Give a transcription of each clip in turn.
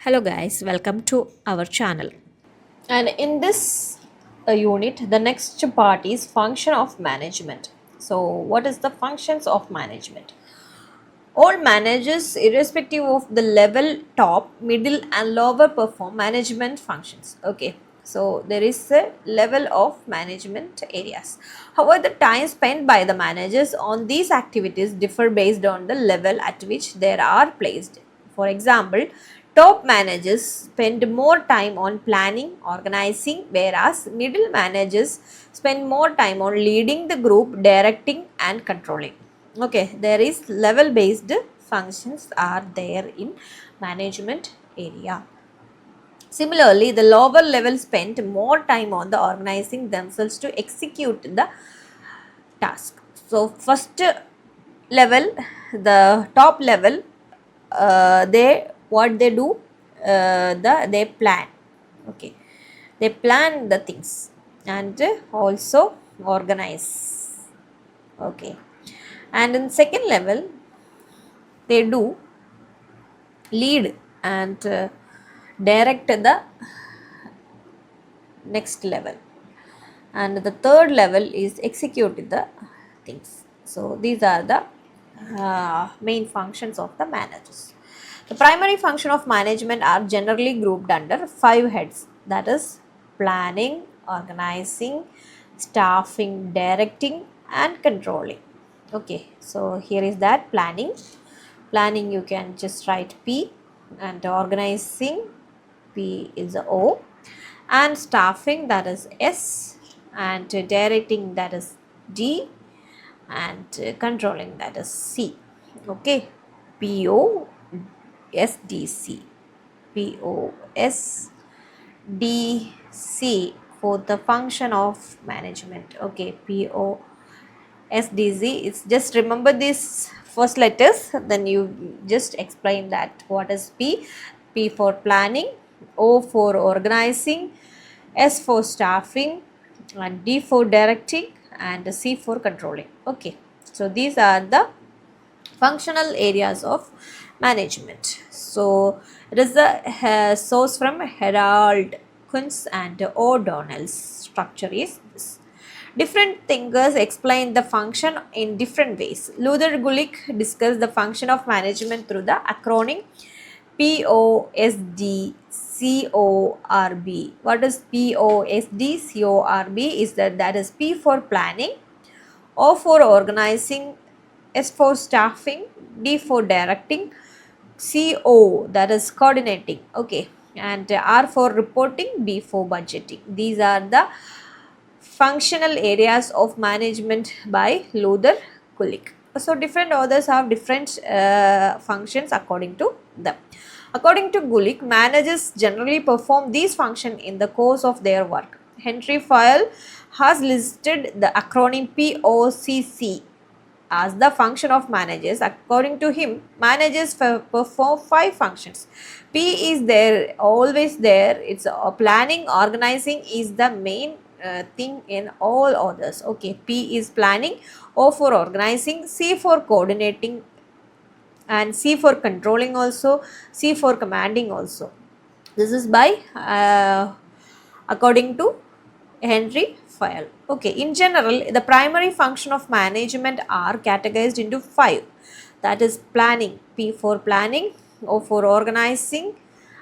Hello guys, welcome to our channel. And in this unit, the next part is function of management. So what is the functions of management? All managers, irrespective of the level, top, middle and lower, perform management functions. Okay. So there is a level of management areas. However, the time spent by the managers on these activities differ based on the level at which they are placed. For example, top managers spend more time on planning, organizing, whereas middle managers spend more time on leading the group, directing and controlling. Okay, there is level based functions are there in management area. Similarly, the lower level spent more time on the organizing themselves to execute the task. So first level, the top level, they what they do, they plan. Okay, they plan the things and also organize. Okay, and in second level they do lead and direct the next level, and the third level is execute the things. So these are the main functions of the managers. The primary function of management are generally grouped under 5 heads, that is planning, organizing, staffing, directing and controlling. Okay, so here is that planning. Planning you can just write P, and organizing P is O, and staffing that is S, and directing that is D, and controlling that is C. Okay, P O S D C, P O S D C for the function of management. Okay, P O S D Z. It's just remember these first letters, then you just explain that what is P. P for planning, O for organizing, S for staffing, and D for directing, and C for controlling. Okay, so these are the functional areas of management. So it is the source from Herald, Kunz and O'Donnell's structure is this. Different thinkers explain the function in different ways. Luther Gulick discussed the function of management through the acronym POSDCORB. What is POSDCORB? Is that is P for planning, O for organizing, S for staffing, D for directing, CO that is coordinating. Okay, and R for reporting, B for budgeting. These are the functional areas of management by Luther Gulick. So different authors have different functions according to them. According to Gulick, managers generally perform these functions in the course of their work. Henry Fayol has listed the acronym POCC as the function of managers. According to him, managers perform 5 functions. P is there, always there. It's planning, organizing is the main thing in all others. Okay, P is planning, O for organizing, C for coordinating, and C for controlling also, C for commanding also. This is by according to Henry Fayol. Okay, in general, the primary function of management are categorized into 5. That is planning, P for planning, O for organizing,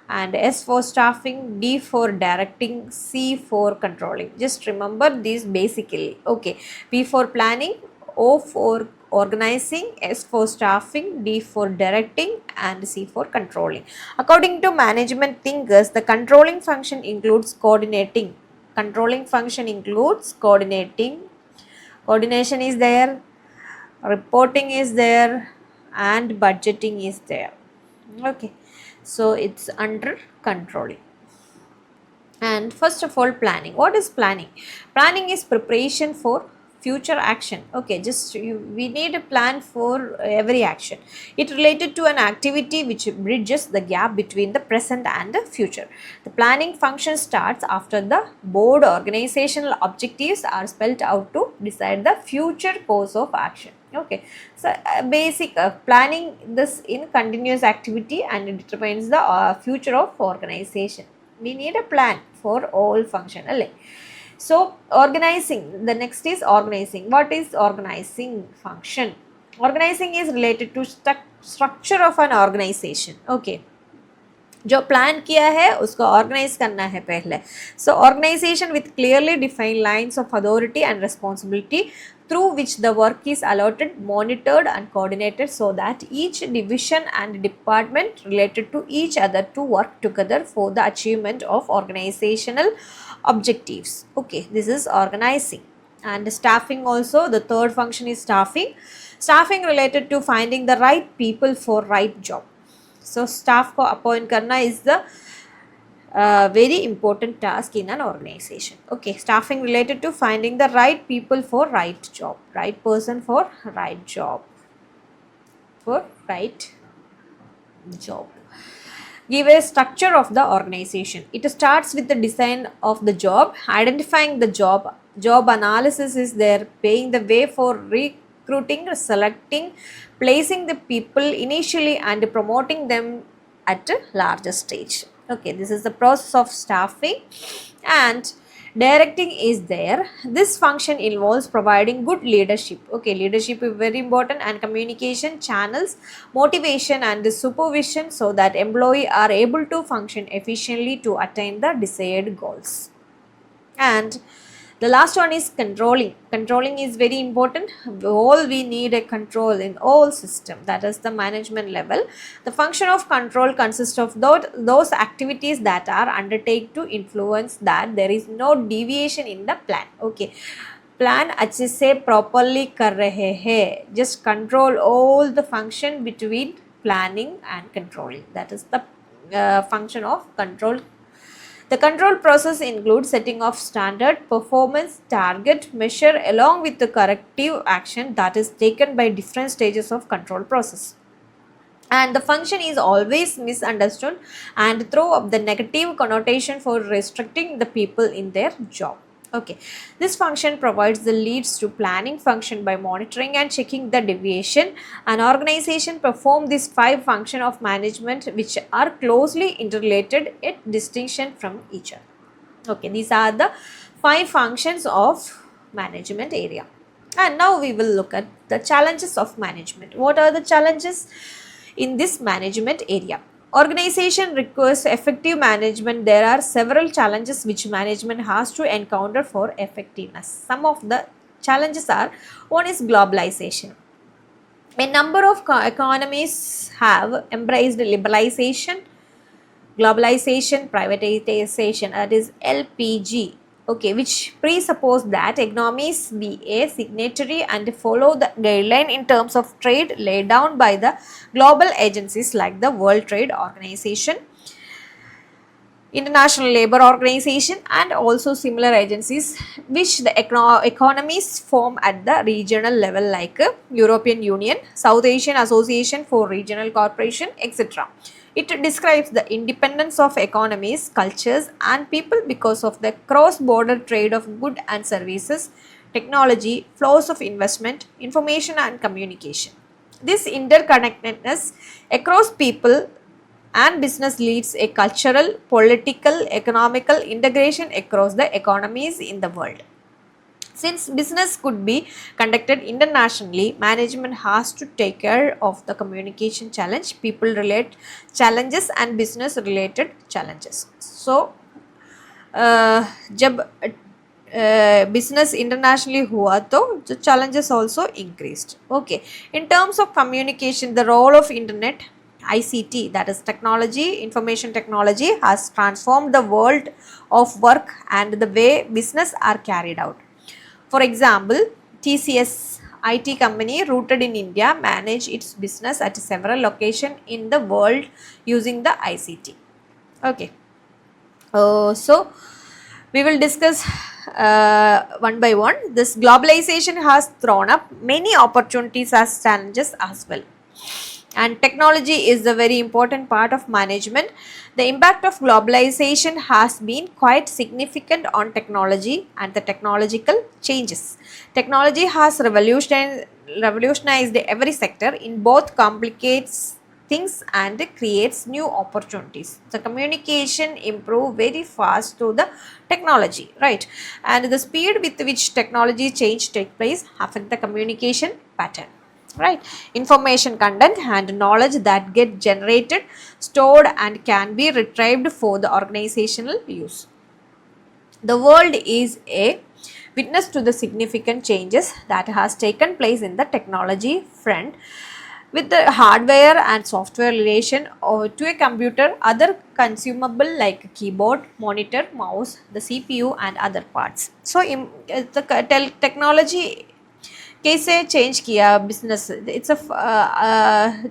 and S for staffing, D for directing, C for controlling. Just remember these basically. Okay, P for planning, O for organizing, S for staffing, D for directing and C for controlling. According to management thinkers, the controlling function includes coordinating. Controlling function includes coordinating. Coordination is there, reporting is there, and budgeting is there. Okay, so it's under controlling. And first of all, planning. What is planning? Planning is preparation for future action. Okay, we need a plan for every action. It related to an activity which bridges the gap between the present and the future. The planning function starts after the board organizational objectives are spelled out to decide the future course of action. Okay, so basic planning this in continuous activity and it determines the future of organization. We need a plan for all functional. So organizing, the next is organizing. What is organizing function? Organizing is related to structure of an organization. Okay, जो plan किया है उसको organize करना है पहले. So organization with clearly defined lines of authority and responsibility through which the work is allotted, monitored and coordinated so that each division and department related to each other to work together for the achievement of organizational objectives. Okay, this is organizing. And staffing also, the third function is staffing. Staffing related to finding the right people for right job. So staff को appoint करना is the very important task in an organization. Okay, staffing related to finding the right people for right job, right person for right job, for right job. Give a structure of the organization. It starts with the design of the job, identifying the job. Job analysis is there, paving the way for recruiting, selecting, placing the people initially and promoting them at a larger stage. Okay, this is the process of staffing. And directing is there. This function involves providing good leadership. Okay, leadership is very important, and communication channels, motivation and supervision so that employees are able to function efficiently to attain the desired goals. And the last one is controlling. Controlling is very important. All we need a control in all system, that is the management level. The function of control consists of those activities that are undertaken to influence that there is no deviation in the plan. Okay, plan अच्छे से properly कर रहे हैं. Just control all the function between planning and controlling. That is the function of control. The control process includes setting of standard, performance, target, measure along with the corrective action that is taken by different stages of control process. And the function is always misunderstood and throw up the negative connotation for restricting the people in their job. Okay, this function provides the leads to planning function by monitoring and checking the deviation. An organization perform these 5 functions of management which are closely interrelated yet distinction from each other. Okay, these are the 5 functions of management area. And now we will look at the challenges of management. What are the challenges in this management area? Organization requires effective management. There are several challenges which management has to encounter for effectiveness. Some of the challenges are: one is globalization. A number of economies have embraced liberalization, globalization, privatization, that is LPG. Okay, which presuppose that economies be a signatory and follow the guideline in terms of trade laid down by the global agencies like the World Trade Organization, International Labour Organization and also similar agencies which the economies form at the regional level like European Union, South Asian Association for Regional Cooperation, etc. It describes the independence of economies, cultures and people because of the cross-border trade of goods and services, technology, flows of investment, information and communication. This interconnectedness across people and business leads a cultural, political, economical integration across the economies in the world. Since business could be conducted internationally, management has to take care of the communication challenge, people relate challenges and business related challenges. So, जब business internationally हुआ तो the challenges also increased. Okay, in terms of communication, the role of internet, ICT, that is technology, information technology, has transformed the world of work and the way business are carried out. For example, TCS IT company rooted in India manage its business at several locations in the world using the ICT. Okay, so we will discuss one by one. This globalization has thrown up many opportunities as challenges as well. And technology is a very important part of management. The impact of globalization has been quite significant on technology and the technological changes. Technology has revolutionized every sector in both complicates things and creates new opportunities. The communication improve very fast through the technology, right? And the speed with which technology change take place affect the communication pattern, right? Information content and knowledge that get generated, stored and can be retrieved for the organizational use. The world is a witness to the significant changes that has taken place in the technology front, with the hardware and software relation to a computer, other consumable like keyboard, monitor, mouse, the CPU and other parts. So the technology कैसे change किया business, it's a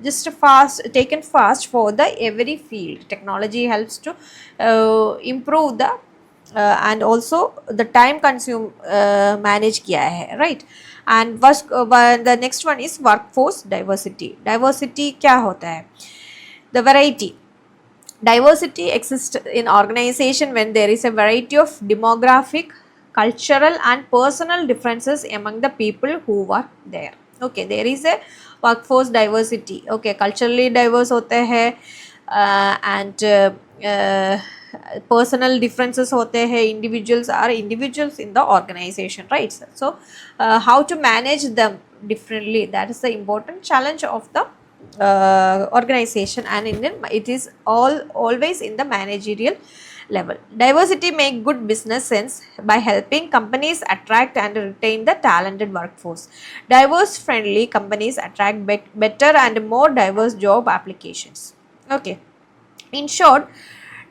just a fast taken fast for the every field. Technology helps to improve the and also the time consume manage किया है, right? And the next one is workforce diversity. Diversity क्या होता है? The variety. Diversity exists in organization when there is a variety of demographic, cultural and personal differences among the people who work there. Okay, there is a workforce diversity. Okay, culturally diverse होते हैं and personal differences होते हैं. Individuals are individuals in the organization, right? So how to manage them differently, that is the important challenge of the organization, and it is always in the managerial level. Diversity make good business sense by helping companies attract and retain the talented workforce. Diverse friendly companies attract better and more diverse job applications. Okay, in short,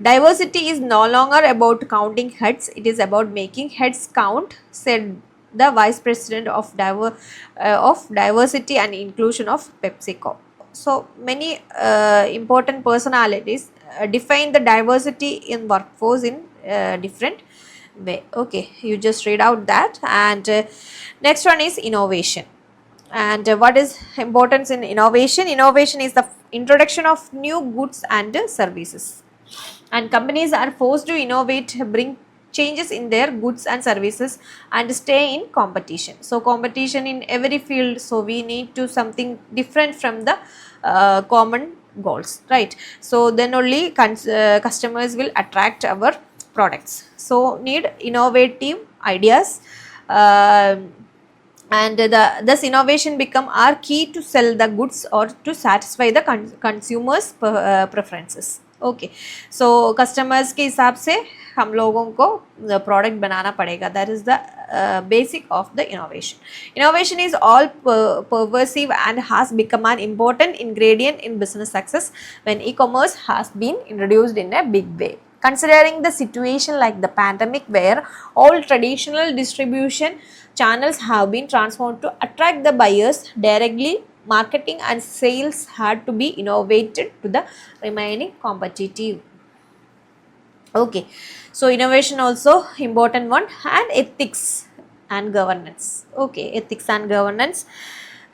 diversity is no longer about counting heads, it is about making heads count, said the Vice President of Diversity and Inclusion of PepsiCo. So many important personalities define the diversity in workforce in different way. Okay, you just read out that. And next one is innovation. And what is importance in innovation? Innovation is the introduction of new goods and services, and companies are forced to innovate, bring changes in their goods and services and stay in competition. So competition in every field, so we need to something different from the common goals, right? So then only customers will attract our products. So need innovative ideas, and thus innovation become our key to sell the goods or to satisfy the consumers preferences. Okay, so customers के हिसाब से हम लोगों को product बनाना पड़ेगा. That is the basic of the innovation. Innovation is all pervasive and has become an important ingredient in business success when e-commerce has been introduced in a big way. Considering the situation like the pandemic where all traditional distribution channels have been transformed to attract the buyers directly, marketing and sales had to be innovated to the remaining competitive. Okay, so innovation also important one, and ethics and governance. Okay, ethics and governance.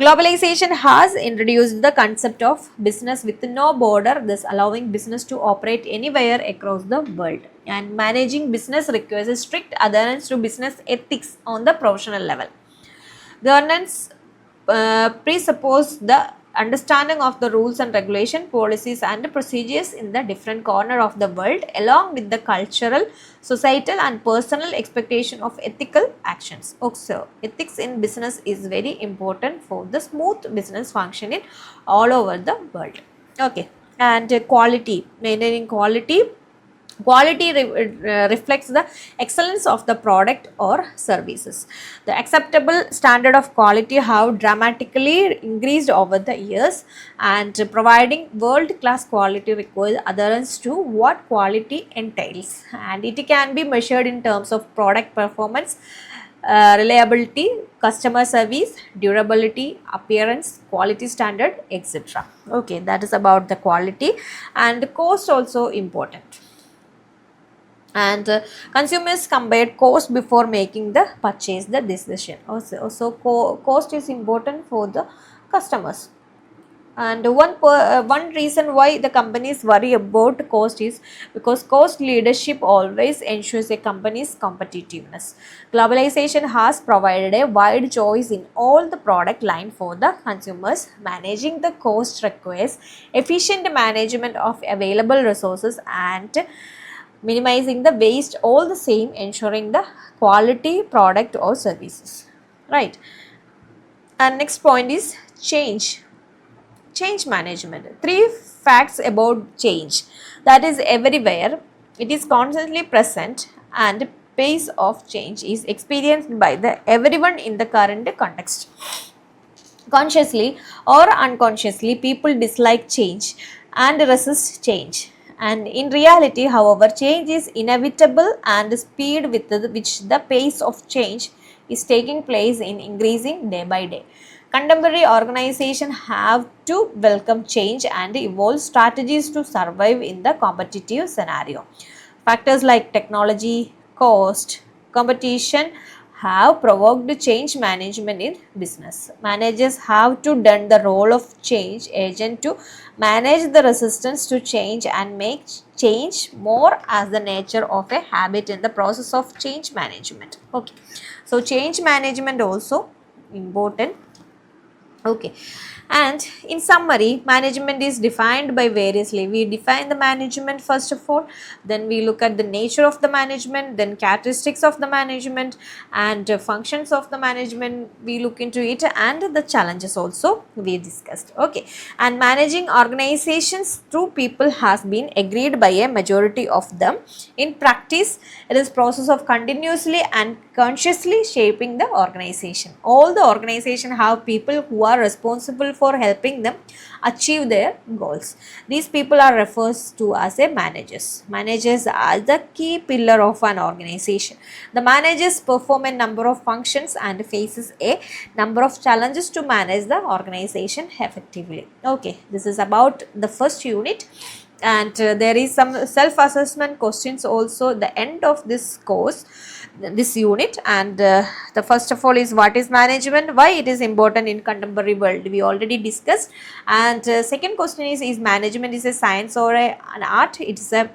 Globalization has introduced the concept of business with no border, thus allowing business to operate anywhere across the world. And managing business requires a strict adherence to business ethics on the professional level. Governance presuppose the understanding of the rules and regulation, policies and procedures in the different corner of the world, along with the cultural, societal and personal expectation of ethical actions. Also, ethics in business is very important for the smooth business functioning all over the world. Okay, and quality, maintaining quality. Quality reflects the excellence of the product or services. The acceptable standard of quality have dramatically increased over the years, and providing world-class quality requires adherence to what quality entails, and it can be measured in terms of product performance, reliability, customer service, durability, appearance, quality standard, etc. Okay, that is about the quality. And cost also important, and consumers compared cost before making the purchase the decision. Also, cost is important for the customers. And one reason why the companies worry about cost is because cost leadership always ensures a company's competitiveness. Globalization has provided a wide choice in all the product line for the consumers. Managing the cost requires efficient management of available resources and minimizing the waste, all the same ensuring the quality product or services, right? And next point is change management. Three facts about change: that is everywhere, it is constantly present, and pace of change is experienced by the everyone in the current context. Consciously or unconsciously, people dislike change and resist change. And in reality, however, change is inevitable, and the speed with which the pace of change is taking place in increasing day by day. Contemporary organizations have to welcome change and evolve strategies to survive in the competitive scenario. Factors like technology, cost, competition have provoked change management in business. Managers have to done the role of change agent to manage the resistance to change and make change more as the nature of a habit in the process of change management. Okay, so change management also important. Okay, and in summary, management is defined by variously. We define the management first of all, then we look at the nature of the management, then characteristics of the management, and functions of the management. We look into it, and the challenges also we discussed. Okay, and managing organizations through people has been agreed by a majority of them. In practice, it is process of continuously and consciously shaping the organization. All the organization have people who are responsible for helping them achieve their goals. These people are referred to as a managers. Managers are the key pillar of an organization. The managers perform a number of functions and faces a number of challenges to manage the organization effectively. Okay, this is about the first unit, and there is some self-assessment questions also at the end of this course, this unit. And the first of all is, what is management, why it is important in contemporary world, we already discussed. And second question is management is a science or an art? It is a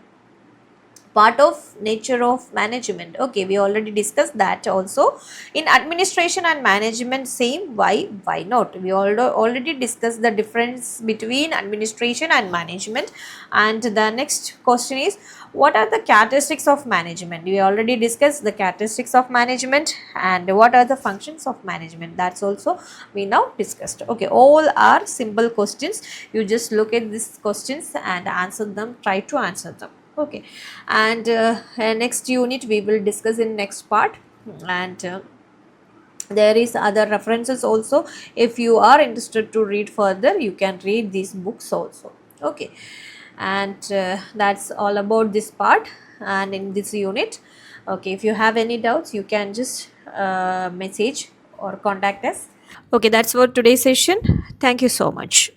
part of nature of management. Okay, we already discussed that also. In administration and management, same, why not, we already discussed the difference between administration and management. And the next question is, what are the characteristics of management? We already discussed the characteristics of management. And what are the functions of management? That's also we now discussed. Okay, all are simple questions. You just look at these questions and answer them, try to answer them. Okay, and next unit we will discuss in next part. And there is other references also. If you are interested to read further, you can read these books also. Okay, and that's all about this part and in this unit. Okay, if you have any doubts, you can just message or contact us. Okay, that's for today's session. Thank you so much.